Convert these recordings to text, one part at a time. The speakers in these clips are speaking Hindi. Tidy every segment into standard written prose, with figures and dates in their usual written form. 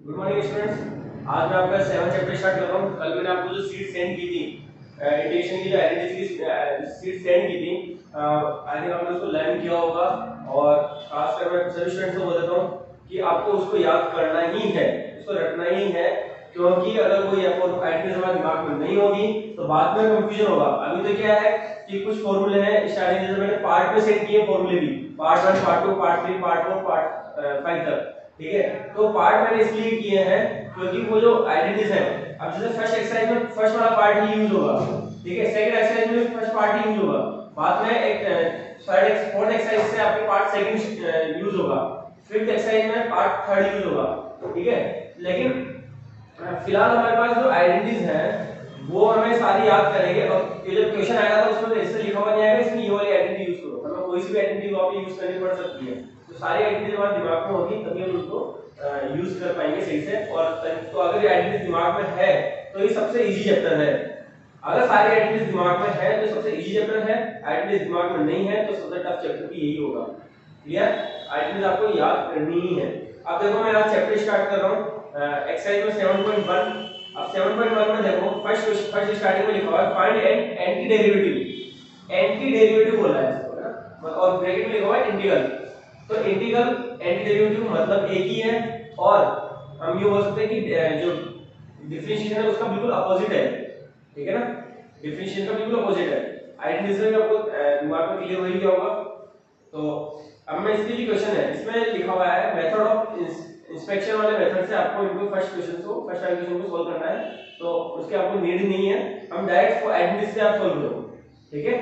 Good morning students. आज मैं आपका 7 चैप्टर स्टार्ट कर रहा हूँ। कल मैंने आपको जो सीट सेंड की थी, इंटीग्रेशन की जो आइडेंटिटी की सीट सेंड की थी, आई थिंक आपने उसको लर्न किया होगा। और खासकर मैं सभी स्टूडेंट्स को बताता हूँ कि आपको उसको याद करना ही है, उसको रखना ही है, क्योंकि अगर कोई आइडेंटिटी हमारे दिमाग में नहीं होगी तो बाद में कंफ्यूजन होगा। अभी तो क्या है कि कुछ फॉर्मूले हैं स्टार्टिंग, जैसे मैंने पार्ट में सेट किए फॉर्मूले भी, part 1, part 2, part 3, part 4, part 5 तक। ठीक है, तो पार्ट मैंने इसलिए किए हैं क्योंकि वो जो आइडेंटिटीज है, अब जैसे फर्स्ट एक्सरसाइज में फर्स्ट वाला पार्ट ही यूज होगा, ठीक है, सेकंड एक्सरसाइज में फर्स्ट पार्ट ही यूज होगा, बाद में एक फोर्थ एक्सरसाइज से आपके पार्ट सेकंड यूज होगा, फिफ्थ एक्सरसाइज में पार्ट थर्ड यूज होगा। ठीक है, लेकिन फिलहाल हमारे पास जो आइडेंटिटीज हैं वो हमें सारी याद करेंगे। और ये जो क्वेश्चन आएगा तो उसमें ऐसे लिखा हुआ नहीं आएगा इसमें ये वाली आइडेंटिटी यूज करो, हमें कोई सी भी आइडेंटिटी को आप यूज करनी पड़ सकती है। तो सारी आइडेंटिटी हमारे दिमाग में होगी तभी हम उनको यूज कर पाएंगे सही से। और तो अगर ये आइडेंटिटी दिमाग में है तो ये सबसे इजी चैप्टर है। अगर सारी आइडेंटिटी दिमाग में है तो सबसे इजी चैप्टर है, आइडेंटिटी दिमाग में नहीं है तो सबसे टफ चैप्टर भी यही होगा। क्लियर? आइडेंटिटी आपको याद करनी ही है। अब देखो मैं आज चैप्टर स्टार्ट कर रहा हूं एक्सरसाइज में 7.1। अब 7.1 में देखो फर्स्ट स्टार्टिंग में लिखा हुआ है find anti derivative. Anti derivative बोला है इसको ना, और ब्रैकेट में लिखा हुआ है इंटीग्रल। तो इंटीग्रल एंटी डेरिवेटिव मतलब एक ही है, और हम ये बोल सकते हैं कि जो डिफरेंशिएशन है उसका बिल्कुल अपोजिट है। ठीक है ना, डिफरेंशिएशन का बिल्कुल अपोजिट है। आइडेंटिटी से आपको दिमाग में क्लियर हो ही गया होगा। तो अब मैं इसके लिए क्वेश्चन है, इसमें लिखा हुआ है मेथड ऑफ इंस्पेक्शन वाले मेथड से आपको इनको फर्स्ट वाले क्वेश्चन को सॉल्व करना है। तो उसके आपको नीड नहीं है, हम डायरेक्ट फॉर आइडेंटिटी से आप सॉल्व करो। ठीक है,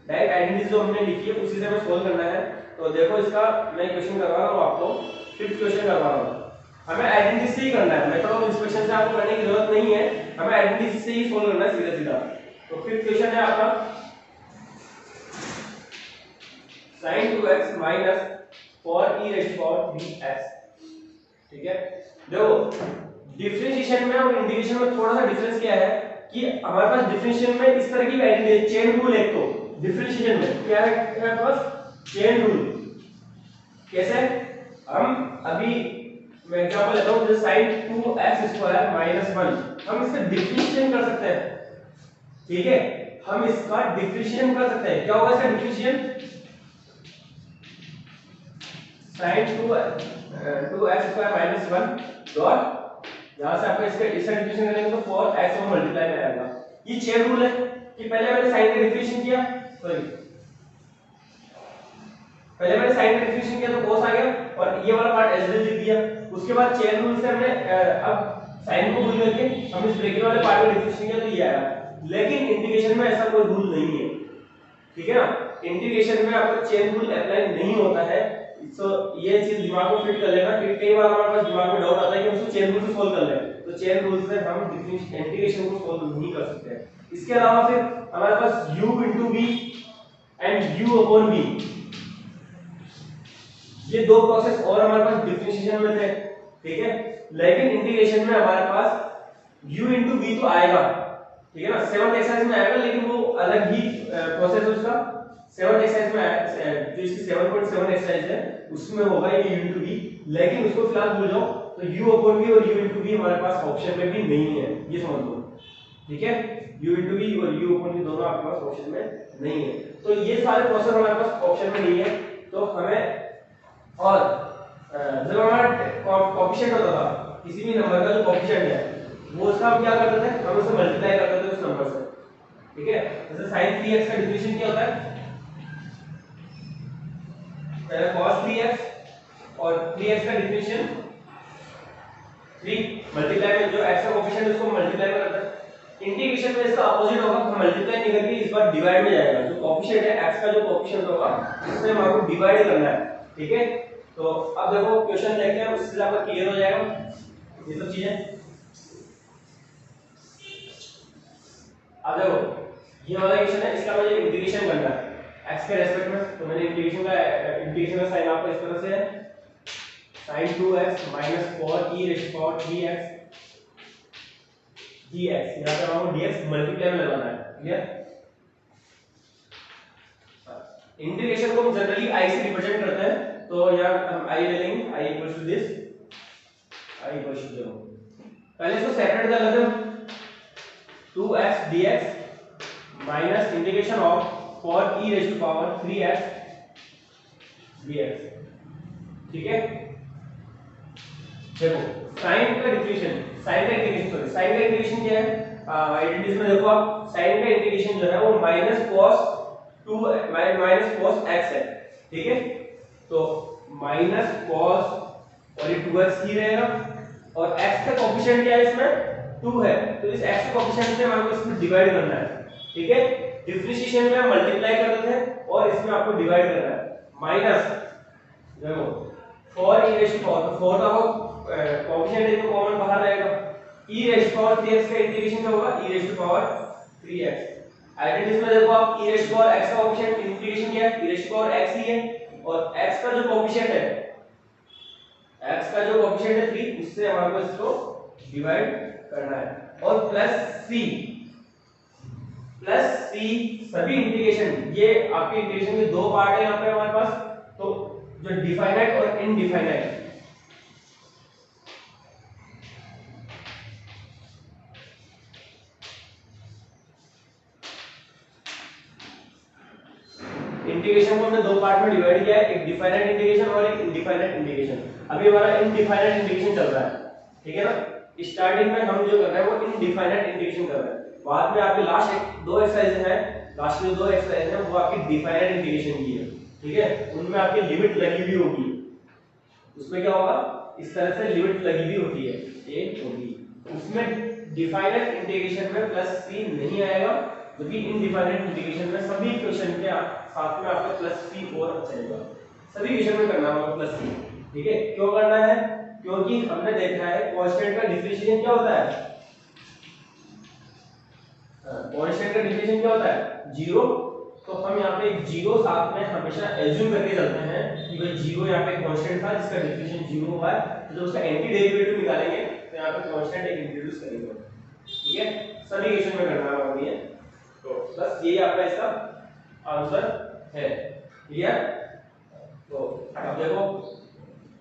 डायरेक्ट आइडेंटिटी जो हमने लिखी है उसी से हमें सॉल्व करना है। तो देखो इसका मैं क्वेश्चन करवा रहा हूं आपको, फिफ्थ क्वेश्चन करवा रहा हूं। हमें आइडेंटिटी से ही करना है, मेथड ऑफ इंस्पेक्शन से आपको करने की जरूरत नहीं है, हमें आइडेंटिटी से ही सॉल्व करना है सीधा सीधा। तो फिफ्थ क्वेश्चन है आपका sin 2x minus 4e raised to power 3x। ठीक है, देखो डिफरेंशिएशन में और इंटीग्रेशन में थोड़ा सा डिफरेंस क्या है कि हमारे पास डिफरेंशिएशन में इस तरह की आइडेंटिटी चेन रूल है। तो डिफरेंशिएशन में क्या है हमारे पास चेन रूल। कैसे? हम अभी मैं एग्जांपल लेता हूं, जैसे sin 2x² - 1 हम इसका डिफरेंशिएशन कर सकते हैं। ठीक है, हम इसका डिफरेंशिएशन कर सकते हैं। क्या होगा इसका डिफरेंशिएशन? sin 2x² - 1 डॉट, यहां से आपका इसका डिफरेंशिएशन करेंगे तो 4x और मल्टीप्लाई में आएगा। ये चेन रूल है कि पहले मैंने sin का डिफरेंशिएशन किया, सॉरी पहले मैंने sin का डिफरेंशिएशन किया तो cos आ गया, और ये वाला पार्ट एज इट इज लिख दिया। उसके बाद चेन रूल से हमने अब sin को भूल करके हम इस ब्रैकेट वाले पार्ट में डिफरेंशिएशन किया तो ये आया। लेकिन इंटीग्रेशन में ऐसा कोई रूल नहीं है। ठीक है ना, इंटीग्रेशन में आपका चेन रूल अप्लाई नहीं होता है। सो ये चीज दिमाग में फिट कर लेना, क्योंकि कई बार हमारे पास दिमाग में डाउट आता है कि हम उसको चेन रूल से सोल्व कर लें, तो चेन रूल से हम इंटीग्रेशन को सोल्व नहीं कर सकते। इसके अलावा फिर हमारे पास u * v एंड u/v, ये दो प्रोसेस और हमारे पास डिफरेंशिएशन में थे। ठीक है, लेकिन इंटीग्रेशन में हमारे पास u * v तो आएगा, ठीक है ना, सेवंथ एक्सरसाइज में आएगा, लेकिन वो अलग ही प्रोसेस है उसका। सेवंथ एक्सरसाइज में जो इसकी 7.7 एक्सरसाइज है उसमें होगा ये u * v, लेकिन उसको फिलहाल भूल जाओ। तो u/v और u * v हमारे पास ऑप्शन में भी नहीं है, ये समझ लो। ठीक है, u * v और u/v दोनों आपके पास ऑप्शन में नहीं है। तो ये सारे प्रोसेस हमारे पास ऑप्शन में नहीं है। तो हमें, और जब हमारा कोएफिशिएंट होता था किसी भी नंबर का, जो कोएफिशिएंट है वो उसका हम क्या करते थे, हम उसे मल्टीप्लाई करते थे उस नंबर से। ठीक है, जैसे sin 3x का डिफरेंशिएशन क्या होता है, पहले cos 3x और 3x का डिफरेंशिएशन 3 मल्टीप्लाई में जो x का कोएफिशिएंट है उसको मल्टीप्लाई में करते हैं। इंटीग्रेशन में इसका अपोजिट होगा, हम मल्टीप्लाई नहीं करके इस बार डिवाइड में जाएगा। जो कोएफिशिएंट है x का, जो कोएफिशिएंट होगा उससे हम आपको डिवाइड करना है। ठीक है, तो अब देखो क्वेश्चन देखते हैं, उससे आपका क्लियर हो जाएगा ये सब चीजें। अब देखो ये वाला क्वेश्चन है, इसका मुझे इंटीग्रेशन करना है x के रेस्पेक्ट में। तो मैंने इंटीग्रेशन का साइन आपको इस तरह से है, sin 2x - 4e raised to power 3x dx। यहां पे हमको dx मल्टीप्लाई में लगाना है। क्लियर? इंटीग्रेशन को हम जनरली i से रिप्रेजेंट करते हैं, तो यहां हम i ले लेंगे, i = this I equal to 0। पहले इसको सेपरेट कर लेते हैं। 2x dx minus integration of for e raised to power 3x dx। ठीक है, देखो साइन का डिफरेंशियल, साइन का इंटीग्रेशन, सॉरी साइन का इंटीग्रेशन क्या है, आइडेंटिटीज में देखो आप, साइन का इंटीग्रेशन जो है वो minus cos 2 minus cos x है। ठीक है, तो माइनस cos और ये 2x ही रहेगा और x का कोएफिशिएंट क्या है इसमें 2 है, तो इस x के कोएफिशिएंट से हमें इसमें डिवाइड करना है। ठीक है, डिफरेंशिएशन में हम मल्टीप्लाई कर देते हैं और इसमें आपको डिवाइड करना है। माइनस देखो 4 e रेज़ टू पावर, तो 4 का कोएफिशिएंट है तो कॉमन बाहर रहेगा। e raise to power 3x का इंटीग्रेशन क्या होगा, e raise to power 3x। Identities में देखो आप e raise to power x का कोएफिशिएंट इंटीग्रेशन क्या है, e raise to power x ही है और x का जो कोएफिशिएंट है, x का जो कोएफिशिएंट है 3, उससे हमारे को इसको डिवाइड करना है। और प्लस सी सभी इंटीग्रेशन, ये आपके इंटीग्रेशन के दो पार्ट है यहाँ पे हमारे पास, तो जो डिफाइनाइट और इनडिफाइनाइट, इंटीग्रेशन को हमने दो पार्ट में डिवाइड किया है, एक डिफाइनाइट इंटीग्रेशन और एक इनडिफाइनाइट इंटीग्रेशन। अभी हमारा इनडिफाइनाइट इंटीग्रेशन चल रहा है, ठीक है ना। स्टार्टिंग में हम जो कर रहे हैं वो इनडिफाइनाइट इंटीग्रेशन कर रहे हैं, बाद में आपके लास्ट दो एक्सरसाइज हैं, लास्ट में दो एक्सरसाइज हैं वो आपकी डिफाइनाइट इंटीग्रेशन की है। ठीक है, उनमें आपकी लिमिट लगी हुई होगी, उसमें क्या होगा, इस तरह से लिमिट लगी हुई होती है, ये होगी। उसमें डिफाइनाइट इंटीग्रेशन में प्लस सी नहीं आएगा, क्योंकि इनडिफाइनाइट इंटीग्रेशन में सभी इक्वेशन के साथ में आपका प्लस सी और चलेगा, सभी इक्वेशन में करना होगा प्लस सी। ठीक है, क्यों करना है, क्योंकि हमने देखा है कांस्टेंट का डिफरेंशिएशन क्या होता है, कांस्टेंट का डिफरेंशिएशन क्या होता है, जीरो। तो हम यहाँ पे जीरो साथ में हमेशा एज्यूम करके चलते हैं कि भाई जीरो यहाँ पे कांस्टेंट था जिसका डिफरेंशिएशन जीरो हुआ है, तो जब उसका एंटी डेरिवेटिव निकालेंगे तो यहाँ पे कांस्टेंट एक इंट्रोड्यूस करेंगे। ठीक है, सभी इक्वेशन में करना होगा ये, तो बस यही आपका इसका आंसर है। क्लियर, तो अब देखो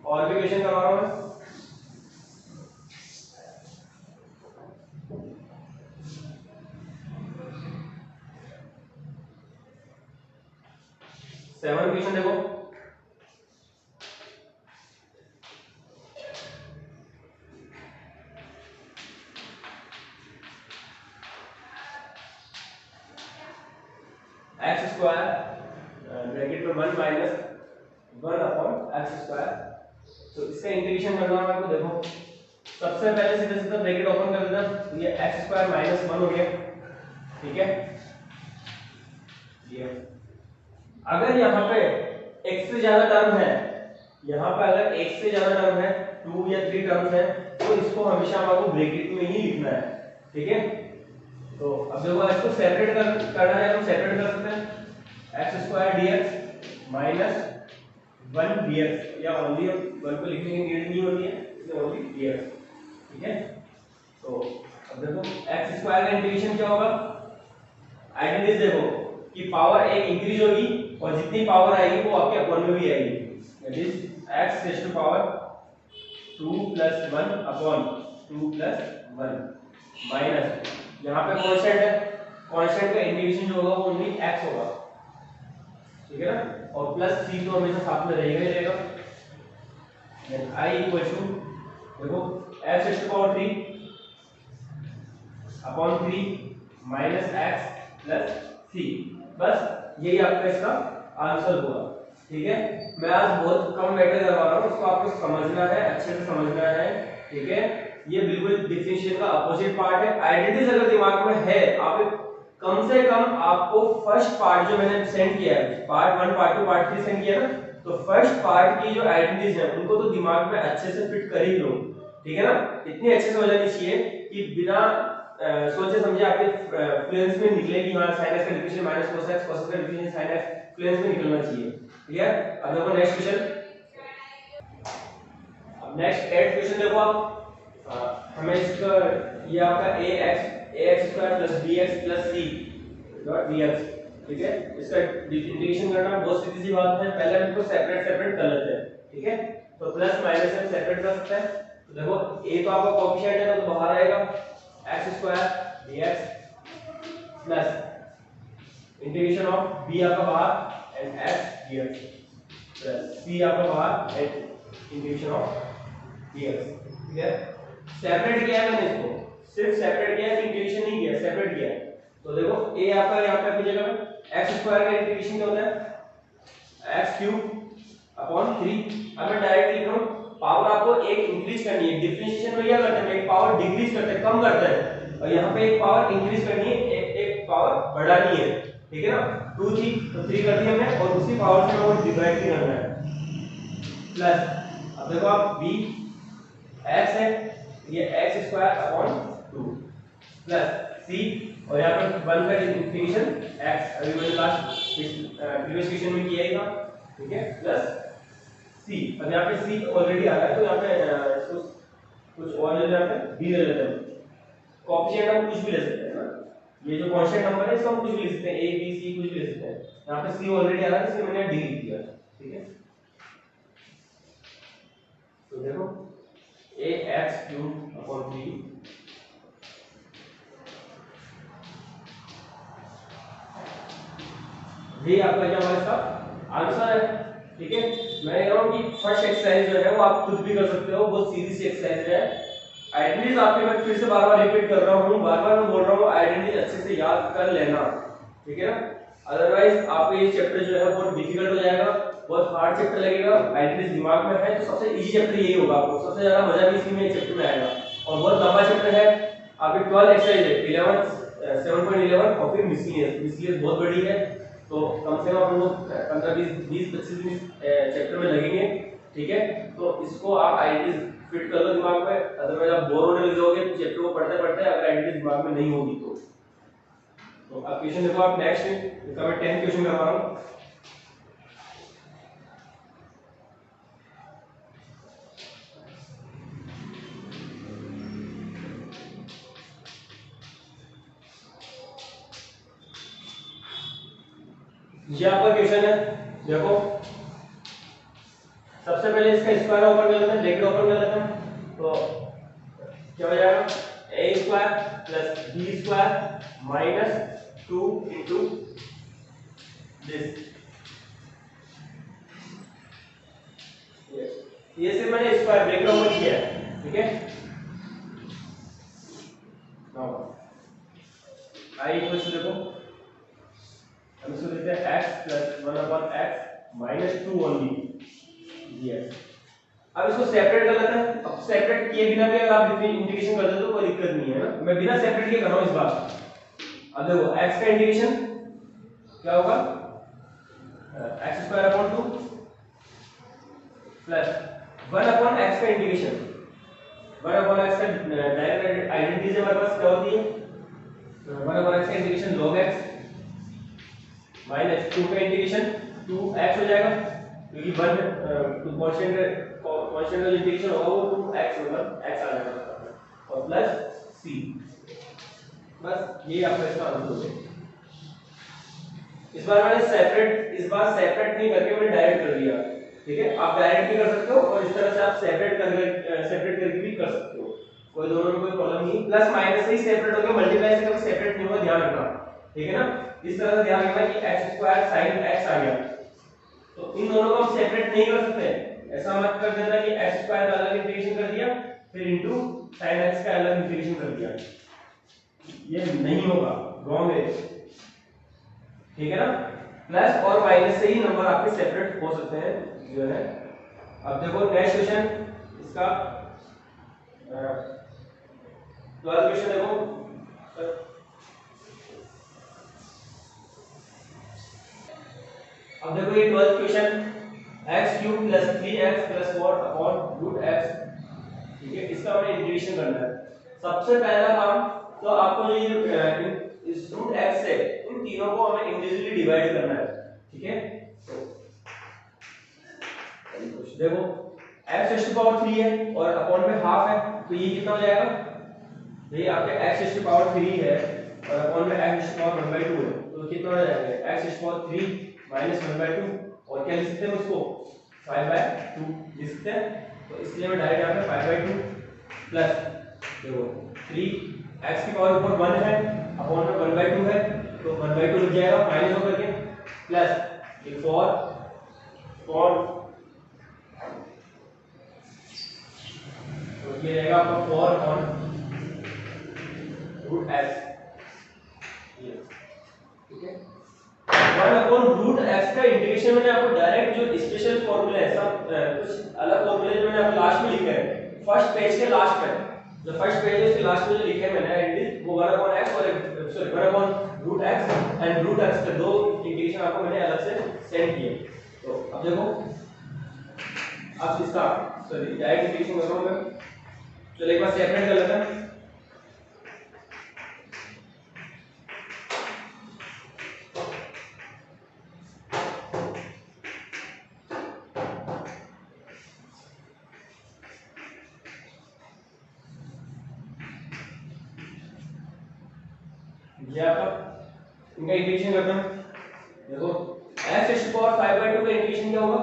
और भी क्वेश्चन करवा रहा हूं मैं। सेवन क्वेश्चन देखो, एक्स स्क्वायर ब्रैकेट में 1 माइनस 1 अपॉन एक्स स्क्वायर, तो इसका इंटीग्रेशन करना है आपको। देखो सबसे पहले सीधे सीधे ब्रैकेट ओपन कर देना, तो ये एक्स स्क्वायर माइनस 1 हो गया। ठीक है, ये अगर यहाँ पे x से ज्यादा टर्म है, यहाँ पे अगर x से ज्यादा टर्म है, 2 या 3 टर्म्स है, तो इसको हमेशा आपको ब्रैकेट में ही लिखना है। ठीक है, तो अब देखो इसको सेपरेट करना है, हम सेपरेट कर सकते हैं, x square dx minus 1 dx, या ओनली 1 को लिखने की नीड नहीं होती है, इसलिए ओनली dx। ठीक है, तो अब देखो एक्स स्क्वायर का इंटीग्रेशन क्या होगा, आइडेंटिटीज देखो कि पावर एक इंक्रीज होगी और जितनी पावर आएगी वो आपके अपॉन में भी आएगी, that is x raise to power 2 + 1 upon 2 + 1 minus यहाँ पे कांस्टेंट है, कांस्टेंट का इंटीग्रेशन जो होगा वो ओनली x होगा। ठीक है ना, और प्लस c तो हमेशा साथ में रहेगा ही रहेगा। देन i इक्वल टू देखो x raise to power 3 upon 3 minus x plus c, बस यही आपका इसका आंसर हुआ। ठीक है, मैं आज बहुत कम मैटर करवा रहा हूँ, इसको आपको समझना है, अच्छे से समझना है। ठीक है, ये बिल्कुल डिफरेंशिएशन का अपोजिट पार्ट है। आइडेंटिटीज अगर दिमाग में है, आप कम से कम आपको फर्स्ट पार्ट जो मैंने सेंड किया है, पार्ट 1 पार्ट 2 पार्ट 3 सेंड किया ना, तो फर्स्ट पार्ट की जो आइडेंटिटीज है उनको तो दिमाग में अच्छे से फिट कर ही लो। ठीक है ना, इतनी अच्छे से हो जानी चाहिए कि बिना सोचे समझे आपके फ्लुएंस में निकले कि हां sin x का differential minus cos x, cos x का डिफरेंशियल sin x फ्लुएंस में निकलना चाहिए। क्लियर, अब देखो नेक्स्ट क्वेश्चन। अब नेक्स्ट 8th क्वेश्चन देखो आप, हमें इसका ये आपका ax² + bx + c dx। ठीक है, इसका इंटीग्रेशन करना बहुत सीधी सी बात है, पहले हम इसको सेपरेट कर लेते हैं। ठीक है, तो प्लस माइनस हम सेपरेट कर सकते हैं, तो देखो a तो आपका कोएफिशिएंट है तो बाहर आएगा x² dx plus integration of b आपका बाहर and x dx plus c आपका बाहर एंड इंटीग्रेशन ऑफ dx। ठीक है, सेपरेट किया है मैंने इसको, सिर्फ सेपरेट किया है, इंटीग्रेशन नहीं किया, सेपरेट किया है। तो देखो a आपका यहाँ पे अपनी जगह x² का इंटीग्रेशन क्या होता है x³ अपॉन 3। अब मैं डायरेक्ट लिख रहा हूँ, पावर आपको एक इंक्रीज करनी है, डिफरेंशिएशन में क्या करते हैं एक पावर डिक्रीज करते हैं, कम करते हैं, और यहाँ पे एक पावर इंक्रीज करनी है, एक पावर बढ़ानी है। ठीक है ना, 2 थी तो 3 कर दी हमने, और उसी पावर से हमें डिवाइड भी करना है। प्लस अब देखो आप b x है, ये x² अपॉन 2 प्लस c, और यहाँ पर 1 का इंटीग्रेशन x, अभी मैंने लास्ट प्रीवियस क्वेश्चन में किया ही था। ठीक है, प्लस c, अब यहाँ पे c ऑलरेडी आ रहा है तो यहाँ पे इसको कुछ और ले लेते हैं, b ले लेते हैं। कोएफिशिएंट हम कुछ भी ले सकते हैं ना, ये जो कांस्टेंट नंबर है इसको हम कुछ भी ले सकते हैं, a b c कुछ भी ले सकते हैं। यहाँ पे c ऑलरेडी आ रहा है इसलिए मैंने d लिख दिया। ठीक है, तो देखो ax³ अपॉन 3 ये आपका क्या हमारा इसका आंसर है। ठीक है, मैं कह रहा हूँ कि फर्स्ट एक्सरसाइज जो है वो आप खुद भी कर सकते हो, बहुत सीधी सी एक्सरसाइज है। आइडेंटिटीज आपके मैं फिर से बार-बार रिपीट कर रहा हूँ, बार-बार मैं बोल रहा हूँ आइडेंटिटी अच्छे से याद कर लेना। ठीक है ना, अदरवाइज आपको ये चैप्टर जो है बहुत डिफिकल्ट हो जाएगा, बहुत हार्ड चैप्टर लगेगा। आइडेंटिटीज दिमाग में है तो सबसे इजी चैप्टर यही होगा, आपको सबसे ज्यादा मजा भी इसी में चैप्टर में आएगा, और बहुत लंबा चैप्टर है। आपकी 12 एक्सरसाइज है, 11 7.11 और फिर मिसलियस बहुत बड़ी है, तो कम से कम हम लोग 15-20-25 मिनट चैप्टर में लगेंगे। ठीक है, तो इसको आप आइडेंटिटीज फिट कर लो दिमाग में, अदरवाइज आप बोर होने लग जाओगे चैप्टर को पढ़ते पढ़ते, अगर आइडेंटिटीज दिमाग में नहीं होगी तो। अब क्वेश्चन देखो आप नेक्स्ट, इसका मैं 10 क्वेश्चन करवा रहा हूँ। ये आपका क्वेश्चन है, देखो सबसे पहले इसका स्क्वायर ओपन कर लेते हैं, ब्रैकेट ओपन कर लेते हैं, तो क्या हो जाएगा a² plus b² minus 2 into this. ये सिर्फ मैंने स्क्वायर ब्रैकेट ओपन किया है। ठीक है, आई इक्वल्स टू देखो हम इसको देते हैं x plus 1/x minus 2 only dx। अब इसको सेपरेट कर लेते हैं। अब सेपरेट किए बिना भी अगर आप इंटीग्रेशन कर देते हो तो कोई दिक्कत नहीं है ना, मैं बिना सेपरेट किए कर रहा हूं इस बार। अब देखो x का इंटीग्रेशन क्या होगा x² अपॉन 2 प्लस 1/x का इंटीग्रेशन 1/x का डायरेक्ट आइडेंटिटी से हमारे पास क्या होती है 1/x का इंटीग्रेशन log x माइनस 2 का इंटीग्रेशन 2x हो जाएगा, क्योंकि 1 कांस्टेंट का इंटीग्रेशन होगा वो 2x होगा, x आ जाएगा, और प्लस c। बस ये आपका इसका आंसर हो गया। इस बार सेपरेट नहीं करके मैंने डायरेक्ट कर दिया। ठीक है, आप डायरेक्ट भी कर सकते हो और इस तरह से आप सेपरेट करके भी कर सकते हो, कोई दोनों में कोई प्रॉब्लम नहीं। प्लस माइनस से ही सेपरेट हो गया, मल्टीप्लाई से कभी सेपरेट नहीं होगा, ध्यान रखना। ठीक है ना, इस तरह से ध्यान रखना कि x² sin x आ गया, तो इन दोनों को हम सेपरेट नहीं कर सकते। ऐसा मत कर देना कि x² का अलग इंटीग्रेशन कर दिया फिर इनटू sin x का अलग इंटीग्रेशन कर दिया, ये नहीं होगा, रॉन्ग है। ठीक है ना, प्लस और माइनस से ही नंबर आपके सेपरेट हो सकते हैं जो है। अब देखो नेक्स्ट क्वेश्चन, इसका 12 क्वेश्चन देखो। अब देखो ये 12th question, x³ plus 3x plus 4 upon root x। ठीक है, इसका हमें इंटीग्रेशन करना है। सबसे पहला काम तो आपको ये इस रूट x से इन तीनों को हमें इंडिविजुअली डिवाइड करना है। ठीक है, देखो x³ है और अपॉन में हाफ है, तो ये कितना हो जाएगा, ये आपके x³ है और अपॉन में x⁴ है, तो कितना हो जाएगा x⁴ माइनस 1/2, और क्या लिख सकते हैं उसको 5/2 लिख सकते हैं, तो इसलिए मैं डायरेक्ट यहाँ पे 5/2 प्लस देखो 3x की पावर ऊपर 1 है अपॉन में 1/2 है तो 1/2 लिख जाएगा माइनस होकर के प्लस ये 4 तो ये रहेगा आपका 4 ऑन रूट x ये ठीक है 1 अपॉन रूट x का इंटीग्रेशन मैंने आपको डायरेक्ट जो स्पेशल फॉर्मूला है सब कुछ अलग फॉर्मूले जो मैंने आपको लास्ट में लिखा है फर्स्ट पेज के लास्ट में जो फर्स्ट पेज है उसके लास्ट में जो लिखा है मैंने एंड वो 1 अपॉन x और sorry 1 upon root x and root x के दो इंटीग्रेशन आपको मैंने अलग से सेंड किए तो अब देखो अब इसका सॉरी डायरेक्ट इंटीग्रेशन कर रहा हूं मैं चलो एक बार सेपरेट कर लेते हैं ये आपका इनका इंटीग्रेशन करते हैं देखो x रेज़ टू पावर 5/2 का इंटीग्रेशन क्या होगा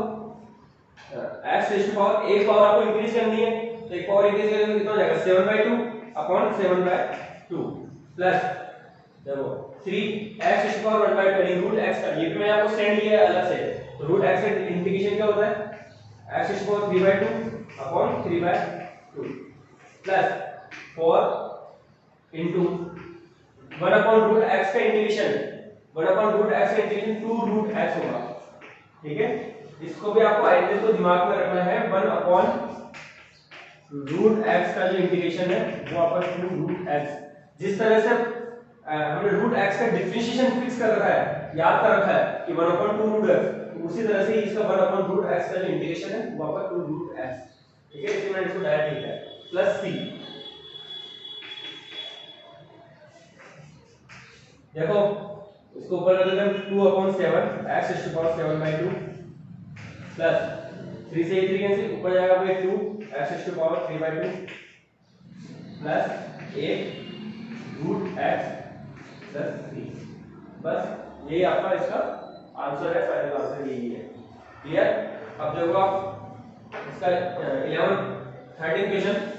x रेज़ टू पावर एक पावर आपको इंक्रीज करनी है तो एक पावर इंक्रीज करेंगे तो कितना हो जाएगा 7/2 अपॉन 7/2 प्लस देखो 3x रेज़ टू पावर 1/2 यानी रूट x का ये भी मैंने आपको सेंड किया है अलग से तो रूट x का इंटीग्रेशन क्या होता है x raise to power 3/2 upon 3/2 plus 4 into 1 upon root x का इंटीग्रेशन 1 अपॉन रूट x का इंटीग्रेशन 2 रूट x होगा ठीक है इसको भी आपको आइडेंटिटी को दिमाग में रखना है 1 अपॉन रूट x का जो इंटीग्रेशन है वो आपका 2 रूट x जिस तरह से हमने रूट x का डिफरेंशिएशन फिक्स कर रखा है याद कर रखा है कि 1 अपॉन 2 रूट x उसी तरह से इसका 1 अपॉन रूट x का जो इंटीग्रेशन है वो आपका 2 रूट x ठीक है इसलिए मैंने इसको डायरेक्ट लिखा है प्लस c देखो इसको ऊपर कर देते हैं 2 upon 7 x raise to power 7/2 plus 3 से 3 कैंसिल ऊपर जाएगा भाई 2 x raise to power 3/2 plus 8 root x plus 3 बस यही आपका इसका आंसर है फाइनल आंसर यही है क्लियर अब देखो आप इसका 11 13 क्वेश्चन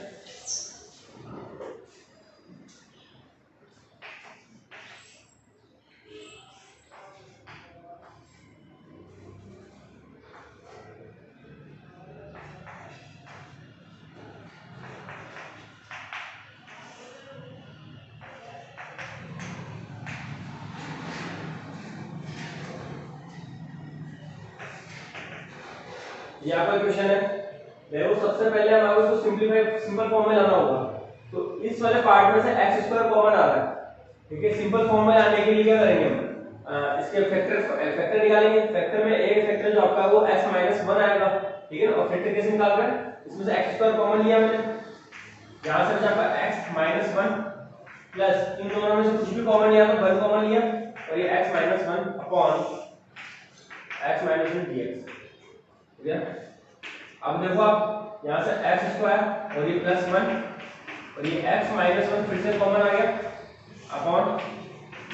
ये आपका क्वेश्चन है देखो सबसे पहले हमारे को सिंपलीफाई सिंपल फॉर्म में लाना होगा तो इस वाले पार्ट में से x² कॉमन आ रहा है ठीक है सिंपल फॉर्म में लाने के लिए क्या करेंगे हम इसके फैक्टर निकालेंगे फैक्टर में एक फैक्टर जो आपका वो x - 1 आएगा ठीक है और फैक्टर कैसे निकाल रहे हैं इसमें से x² कॉमन लिया मैंने यहां से बचा आपका x - 1 प्लस इन दोनों में से कुछ भी कॉमन लिया तो 1 कॉमन लिया और ये x - 1 अपॉन x - 1 dx ठीक है अब देखो आप यहां से x² और ये +1 और ये x - 1 फिर से कॉमन आ गया अपॉन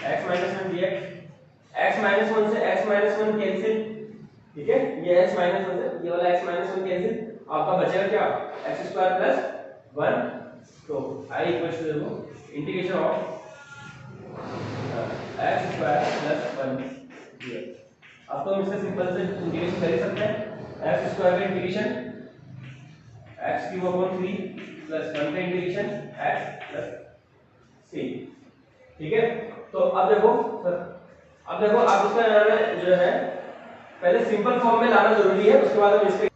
x - 1 dx x - 1 से x - 1 कैंसिल ठीक है ये x - 1 से ये वाला x - 1 कैंसिल आपका बचेगा क्या x² + 1 तो i = देखो इंटीग्रेशन ऑफ x² + 1 dx अब तो हम इससे सिंपल से इंटीग्रेशन कर ही सकते हैं x² का इंटीग्रेशन x³ अपॉन 3 प्लस 1 का इंटीग्रेशन x प्लस c ठीक है तो अब देखो आप इसका जो है पहले सिंपल फॉर्म में लाना जरूरी है उसके बाद हम इसके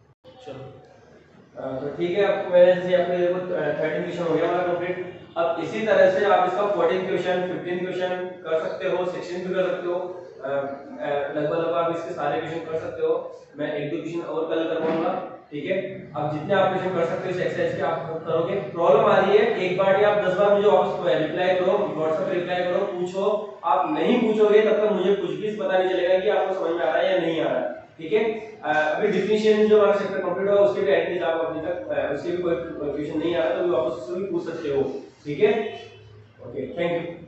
चलो तो ठीक है आपको मैंने जैसे आपने देखो 13 क्वेश्चन हो गया हमारा कंप्लीट अब इसी तरह से आप इसका 14 क्वेश्चन 15 क्वेश्चन कर सकते हो 16 भी कर सकते हो लगभग आप इसके सारे क्वेश्चन कर सकते हो मैं एक दो क्वेश्चन और कल करवाऊंगा ठीक है अब जितने आप क्वेश्चन कर सकते हो इस एक्सरसाइज के आप करोगे प्रॉब्लम आ रही है एक बार ही आप 10 बार मुझे वापस रिप्लाई करो व्हाट्सएप रिप्लाई करो पूछो आप नहीं पूछोगे तब तक मुझे कुछ भी पता नहीं चलेगा कि आपको समझ में आ रहा है या नहीं आ रहा है ठीक है अभी डिफिनिशन जो हमारा चैप्टर कंप्लीट हुआ उसके भी एटलीस्ट आप अभी तक उसके भी कोई क्वेश्चन नहीं आ रहा तो वापस उससे भी पूछ सकते हो ठीक है ओके थैंक यू